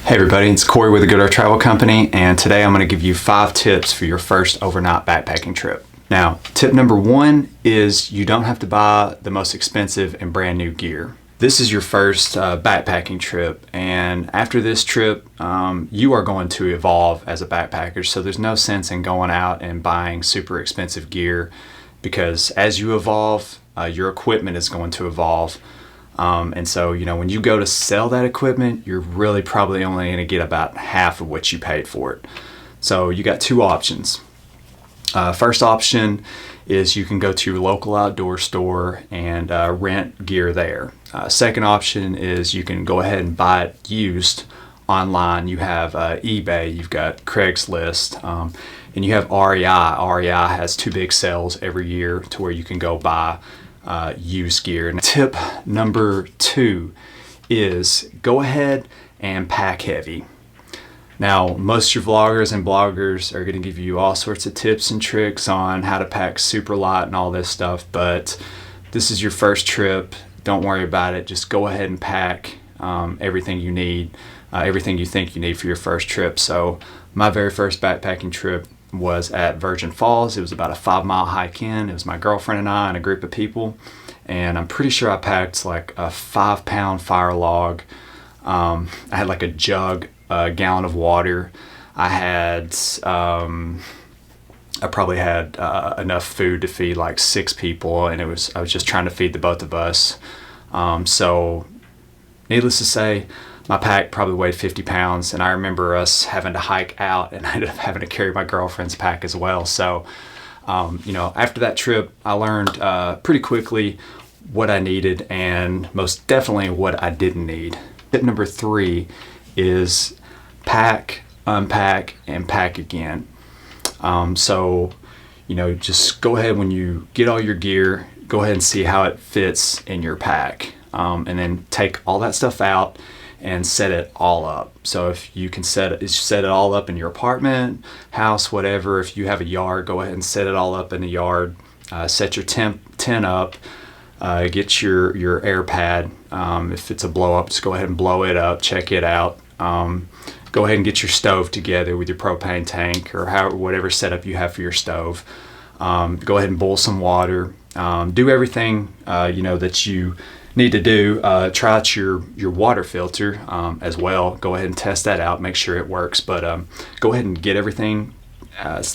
Hey everybody, it's Corey with the Good Earth Travel Company, and today I'm going to give you 5 tips for your first overnight backpacking trip. Now, tip number 1 is you don't have to buy the most expensive and brand new gear. This is your first backpacking trip, and after this trip, you are going to evolve as a backpacker, so there's no sense in going out and buying super expensive gear, because as you evolve, your equipment is going to evolve. And so, when you go to sell that equipment, you're really probably only going to get about half of what you paid for it. So you got 2 options. First option is you can go to your local outdoor store and rent gear there. Second option is you can go ahead and buy it used online. You have eBay, you've got Craigslist, and you have REI. REI has 2 big sales every year to where you can go buy used gear. And tip number 2 is go ahead and pack heavy. Now, most of your vloggers and bloggers are going to give you all sorts of tips and tricks on how to pack super light and all this stuff, but this is your first trip. Don't worry about it. Just go ahead and pack everything you need, everything you think you need for your first trip. So my very first backpacking trip was at Virgin Falls. It was about a 5-mile hike in. It was my girlfriend and I and a group of people, and I'm pretty sure I packed like a 5-pound fire log. I had like a jug, a gallon of water. I probably had enough food to feed like 6 people, and I was just trying to feed the both of us. So needless to say, my pack probably weighed 50 pounds, and I remember us having to hike out, and I ended up having to carry my girlfriend's pack as well. So, after that trip, I learned pretty quickly what I needed and most definitely what I didn't need. Tip number 3 is pack, unpack, and pack again. Just go ahead when you get all your gear, go ahead and see how it fits in your pack, and then take all that stuff out and set it all up. So if you can set it all up in your apartment, house, whatever. If you have a yard, go ahead and set it all up in the yard. Set your tent up. Get your air pad. If it's a blow up, just go ahead and blow it up. Check it out. Go ahead and get your stove together with your propane tank or whatever setup you have for your stove. Go ahead and boil some water. Do everything that you need to do. Try out your water filter as well. Go ahead and test that out, make sure it works, but go ahead and get everything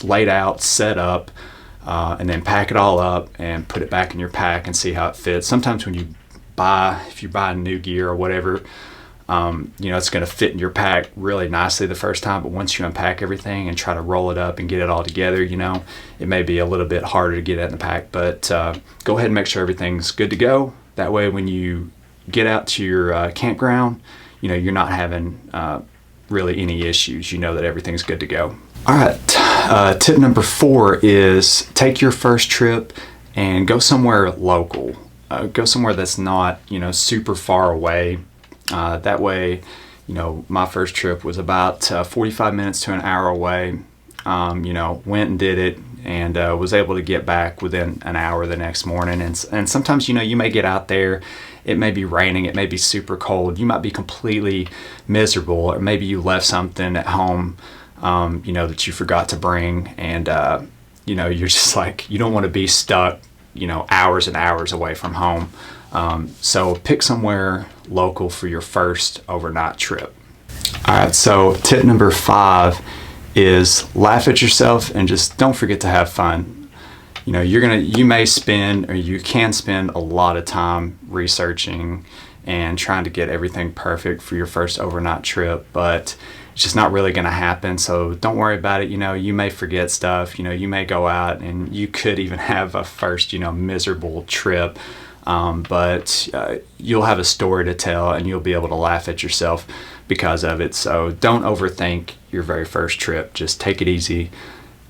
laid out, set up, and then pack it all up and put it back in your pack and see how it fits. Sometimes when if you buy new gear or whatever, it's going to fit in your pack really nicely the first time, but once you unpack everything and try to roll it up and get it all together, it may be a little bit harder to get it in the pack, but go ahead and make sure everything's good to go. That way when you get out to your campground, you're not having really any issues. You know that everything's good to go. All right, tip number 4 is take your first trip and go somewhere local. Go somewhere that's not, super far away. That way, my first trip was about 45 minutes to an hour away. Went and did it, and was able to get back within an hour the next morning. And sometimes, you may get out there, it may be raining, it may be super cold, you might be completely miserable, or maybe you left something at home, that you forgot to bring, and, you're just like, you don't want to be stuck, hours and hours away from home. So pick somewhere local for your first overnight trip. All right, so tip number 5 is laugh at yourself and just don't forget to have fun. You may spend, or you can spend, a lot of time researching and trying to get everything perfect for your first overnight trip, but it's just not really going to happen. So don't worry about it. You may forget stuff. You may go out and you could even have a first, miserable trip. But you'll have a story to tell, and you'll be able to laugh at yourself because of it. So don't overthink your very first trip. Just take it easy.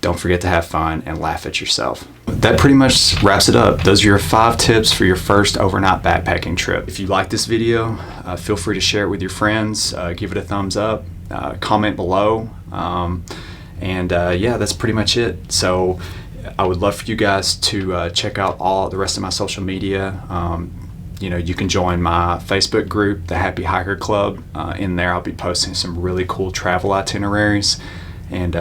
Don't forget to have fun and laugh at yourself. That pretty much wraps it up. Those are your 5 tips for your first overnight backpacking trip. If you like this video, feel free to share it with your friends. Give it a thumbs up. Comment below. That's pretty much it. So I would love for you guys to check out all the rest of my social media. you can join my Facebook group, the Happy Hiker Club. In there, I'll be posting some really cool travel itineraries. And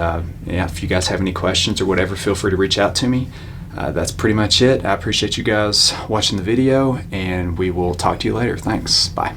if you guys have any questions or whatever, feel free to reach out to me. That's pretty much it. I appreciate you guys watching the video, and we will talk to you later. Thanks. Bye.